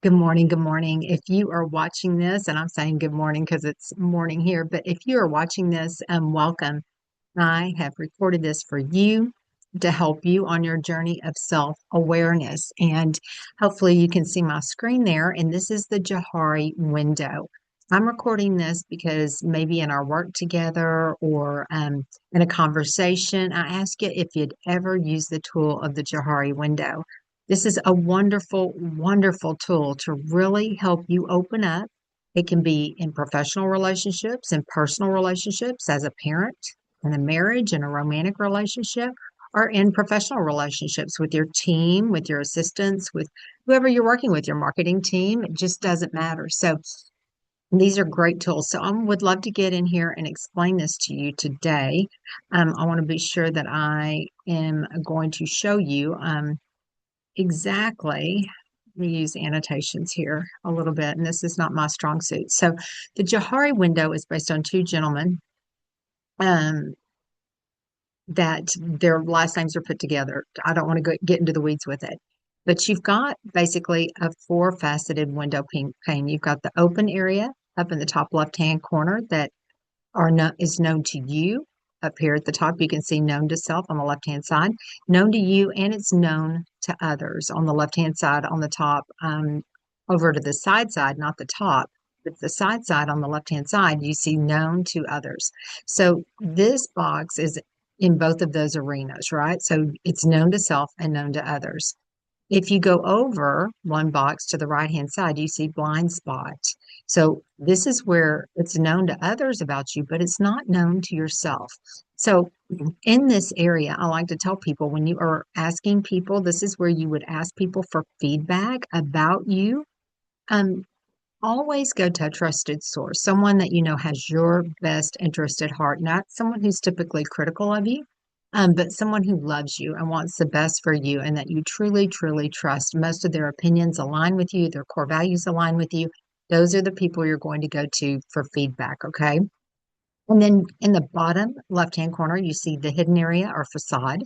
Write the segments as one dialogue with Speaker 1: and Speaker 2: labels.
Speaker 1: Good morning. Good morning. If you are watching this, and I'm saying good morning because it's morning here, but if you are watching this, welcome. I have recorded this for you to help you on your journey of self-awareness. And hopefully you can see my screen there. And this is the Johari window. I'm recording this because maybe in our work together or in a conversation, I ask you if you'd ever use the tool of the Johari window. This is a wonderful, wonderful tool to really help you open up. It can be in professional relationships and personal relationships as a parent, in a marriage, in a romantic relationship, or in professional relationships with your team, with your assistants, with whoever you're working with, your marketing team. It just doesn't matter. So these are great tools. So I would love to get in here and explain this to you today. I want to be sure that I am going to show you. Exactly. Let me use annotations here a little bit, and this is not my strong suit. So, the Johari window is based on two gentlemen um, that their last names are put together. I don't want to get into the weeds with it, but you've got basically a four-faceted window pane. You've got the open area up in the top left-hand corner that is known to you. Up here at the top, you can see known to self on the left-hand side, known to you, and it's known to others on the left-hand side on the top. Over to the side, not the top, but the side on the left-hand side, you see known to others. So this box is in both of those arenas, right? So it's known to self and known to others. If you go over one box to the right-hand side, you see blind spot. So this is where it's known to others about you, but it's not known to yourself. So in this area, I like to tell people when you are asking people, this is where you would ask people for feedback about you. Um, Always go to a trusted source, someone that you know has your best interest at heart, not someone who's typically critical of you, but someone who loves you and wants the best for you and that you truly, truly trust. Most of their opinions align with you, their core values align with you. Those are the people you're going to go to for feedback, okay? And then in the bottom left-hand corner, you see the hidden area or facade.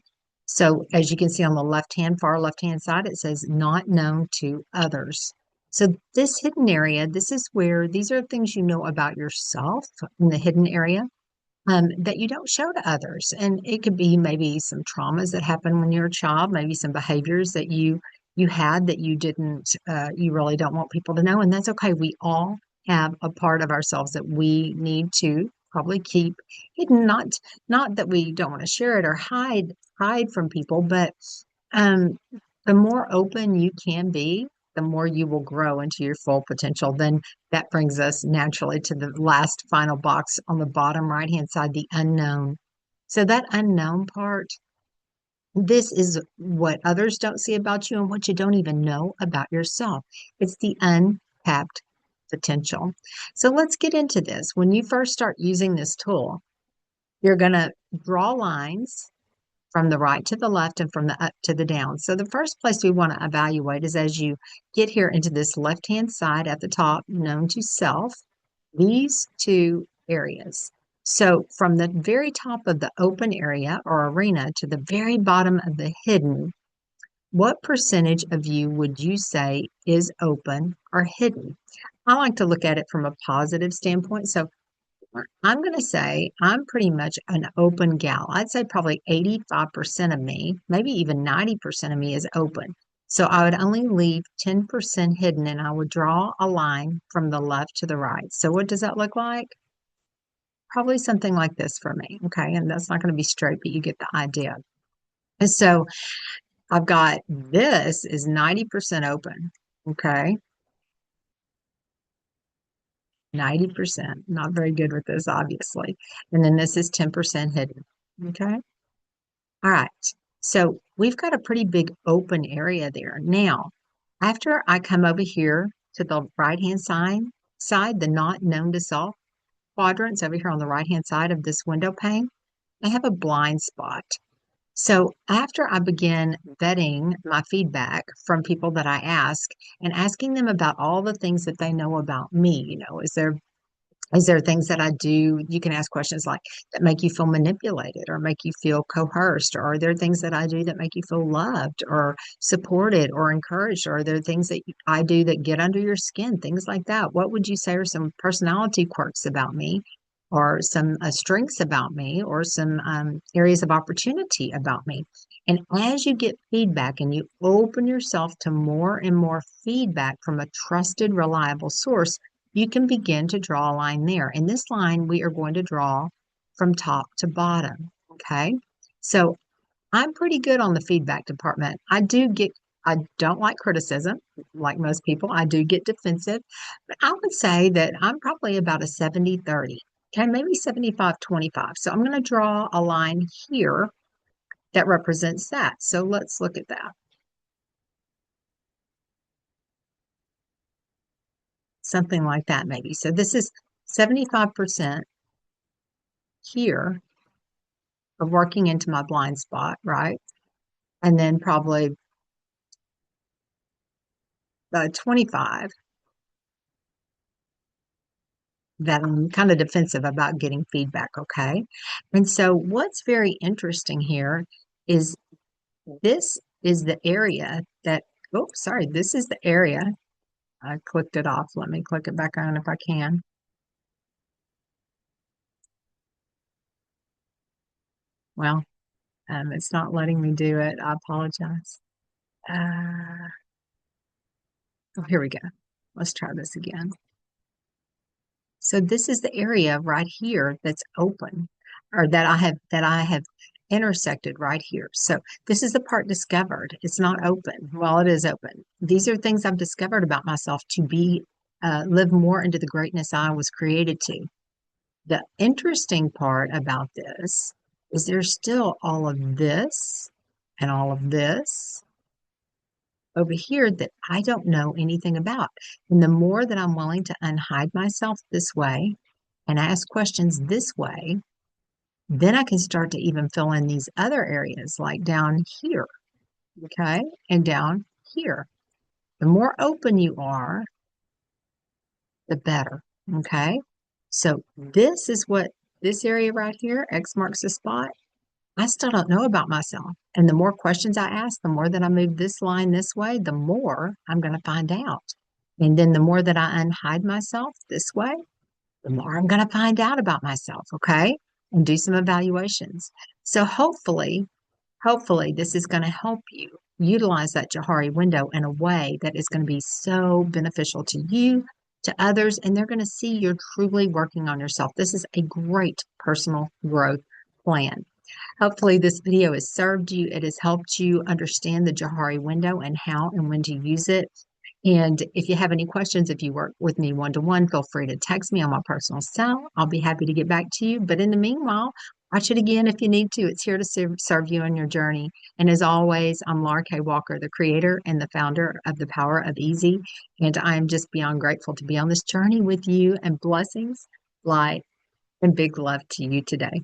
Speaker 1: So as you can see on the left-hand, far left-hand side, it says not known to others. So this hidden area, this is where these are things you know about yourself in the hidden area that you don't show to others. And it could be maybe some traumas that happened when you were a child, maybe some behaviors that you had that you didn't, you really don't want people to know. And that's okay. We all have a part of ourselves that we need to probably keep hidden. Not that we don't want to share it or hide from people, but um, the more open you can be, the more you will grow into your full potential. Then that brings us naturally to the last final box on the bottom right hand side, the unknown. So that unknown part, this is what others don't see about you and what you don't even know about yourself. It's the untapped potential. So let's get into this. When you first start using this tool, you're going to draw lines from the right to the left and from the up to the down. So the first place we want to evaluate is as you get here into this left-hand side at the top, known to self, these two areas. So from the very top of the open area or arena to the very bottom of the hidden, what percentage of you would you say is open or hidden? I like to look at it from a positive standpoint. So I'm going to say I'm pretty much an open gal. I'd say probably 85% of me, maybe even 90% of me is open. So I would only leave 10% hidden and I would draw a line from the left to the right. So what does that look like? Probably something like this for me. Okay. And that's not going to be straight, but you get the idea. And so I've got this is 90% open. Okay. 90%. Not very good with this, obviously. And then this is 10% hidden. Okay. All right. So we've got a pretty big open area there. Now, after I come over here to the right-hand side, the not known to self quadrants over here on the right-hand side of this window pane, I have a blind spot. So after I begin vetting my feedback from people that I ask and asking them about all the things that they know about me, is there Is there things that I do? You can ask questions like that make you feel manipulated or make you feel coerced, or are there things that I do that make you feel loved or supported or encouraged? Or are there things that I do that get under your skin? Things like that. What would you say are some personality quirks about me, or some strengths about me, or some areas of opportunity about me? And as you get feedback and you open yourself to more and more feedback from a trusted, reliable source, you can begin to draw a line there. And this line we are going to draw from top to bottom. Okay. So I'm pretty good on the feedback department. I don't like criticism like most people. I do get defensive, but I would say that I'm probably about a 70-30. Okay. Maybe 75-25. So I'm going to draw a line here that represents that. So let's look at that. Something like that, maybe. So this is 75% here of working into my blind spot, right? And then probably 25 that I'm kind of defensive about getting feedback, okay? And so what's very interesting here is this is the area that, oh, sorry, this is the area. I clicked it off. Let me click it back on if I can. Well, it's not letting me do it. I apologize. Uh, oh, here we go. Let's try this again. So this is the area right here that's open, or that I have intersected right here. So this is the part discovered. It's not open. Well, it is open. These are things I've discovered about myself to be live more into the greatness I was created to. The interesting part about this is there's still all of this and all of this over here that I don't know anything about. And the more that I'm willing to unhide myself this way and ask questions this way, then I can start to even fill in these other areas like down here, okay, and down here. The more open you are, the better, okay? So this is what this area right here, X marks the spot. I still don't know about myself. And the more questions I ask, the more that I move this line this way, the more I'm going to find out. And then the more that I unhide myself this way, the more I'm going to find out about myself. Okay. And do some evaluations. So hopefully this is going to help you utilize that Johari window in a way that is going to be so beneficial to you, to others, and they're going to see you're truly working on yourself. This is a great personal growth plan. Hopefully, this video has served you. It has helped you understand the Johari window and how and when to use it. And if you have any questions, if you work with me one-to-one, feel free to text me on my personal cell. I'll be happy to get back to you. But in the meanwhile, watch it again if you need to. It's here to serve you on your journey. And as always, I'm Laura K. Walker, the creator and the founder of The Power of Easy. And I am just beyond grateful to be on this journey with you, and blessings, light, and big love to you today.